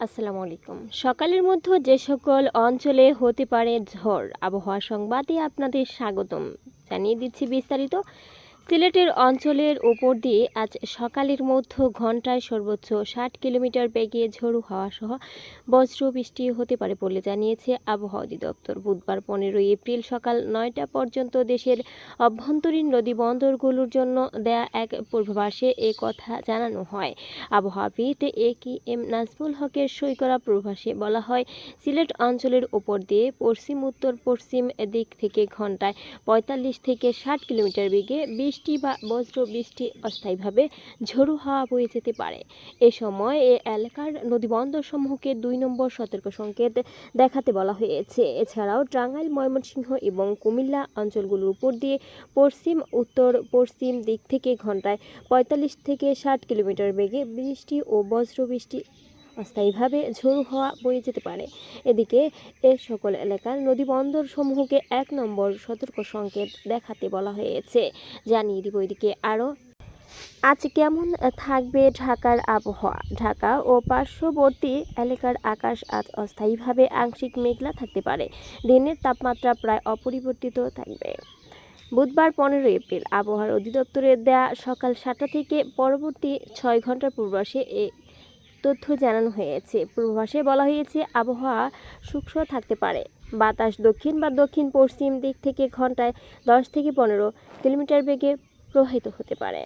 আসসালামু আলাইকুম। সকালের মধ্যে যে সকল অঞ্চলে হতে পারে ঝড়, আবহাওয়া সংবাদে আপনাদের স্বাগতম। জানিয়ে দিচ্ছি বিস্তারিত। সিলেটের অঞ্চলের উপর দিয়ে আজ সকালের মধ্যে ঘন্টায় সর্বোচ্চ 60 কিলোমিটার বেগে ঝোড়ো হাওয়া সহ বজ্র বৃষ্টি হতে পারে বলে জানিয়েছে আবহাওয়া অধিদপ্তর। বুধবার 15 এপ্রিল সকাল 9টা পর্যন্ত দেশের অভ্যন্তরীণ নদী বন্দরগুলোর জন্য দেয়া এক পূর্বাভাসে এ কথা জানানো হয়। আবহাওয়াবিদ এ.কে.এম. নাজমুল হকের সই করা পূর্বাভাসে বলা হয়, সিলেট অঞ্চলের উপর দিয়ে পশ্চিম উত্তর পশ্চিম দিক থেকে ঘন্টায় 45 থেকে 60 কিলোমিটার বেগে বৃষ্টি বা বজ্র বৃষ্টি অস্থায়ীভাবে ঝোড়ো হাওয়া বয়ে যেতে পারে। এ সময় এ এলাকার নদীবন্দরসমূহকে 2 নম্বর সতর্ক সংকেত দেখাতে বলা হয়েছে। এছাড়াও টাঙ্গাইল, ময়মনসিংহ এবং কুমিল্লা অঞ্চলগুলোর উপর দিয়ে পশ্চিম উত্তর পশ্চিম দিক থেকে ঘন্টায় 45 থেকে 60 কিলোমিটার বেগে বৃষ্টি ও বজ্র বৃষ্টি অস্থায়ীভাবে ঝোড়ো হাওয়া বয়ে যেতে পারে। এদিকে এ সকল এলাকার নদীবন্দরসমূহকে 1 নম্বর সতর্ক সংকেত দেখাতে বলা হয়েছে। জানিয়ে দিব এদিকে আরও আজ কেমন থাকবে ঢাকার আবহাওয়া। ঢাকা ও পার্শ্ববর্তী এলাকার আকাশ আজ অস্থায়ীভাবে আংশিক মেঘলা থাকতে পারে। দিনের তাপমাত্রা প্রায় অপরিবর্তিত থাকবে। বুধবার 15 এপ্রিল আবহাওয়া অধিদপ্তরের দেয়া সকাল 7টা থেকে পরবর্তী 6 ঘন্টার পূর্বাভাসে এ তথ্য জানানো হয়েছে। পূর্বাভাসে বলা হয়েছে, আবহাওয়া শুষ্ক থাকতে পারে। বাতাস দক্ষিণ বা দক্ষিণ পশ্চিম দিক থেকে ঘন্টায় 10 থেকে 15 কিলোমিটার বেগে প্রবাহিত হতে পারে।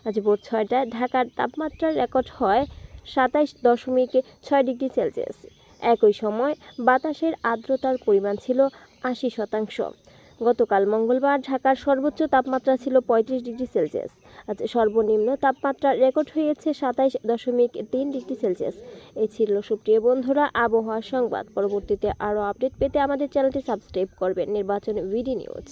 আজ ভোর 6টায় ঢাকার তাপমাত্রা রেকর্ড হয় 27.6 ডিগ্রি সেলসিয়াস। একই সময় বাতাসের আর্দ্রতার পরিমাণ ছিল 80%। গতকাল মঙ্গলবার ঢাকার সর্বোচ্চ তাপমাত্রা ছিল 35 ডিগ্রি সেলসিয়াস। আজ সর্বনিম্ন তাপমাত্রা রেকর্ড হয়েছে 27.3 ডিগ্রি সেলসিয়াস। এই ছিল সুপ্রিয় বন্ধুরা আবহাওয়া সংবাদ। পরবর্তীতে আরও আপডেট পেতে আমাদের চ্যানেলটি সাবস্ক্রাইব করবেন। নির্বাচন ভিডি নিউজ।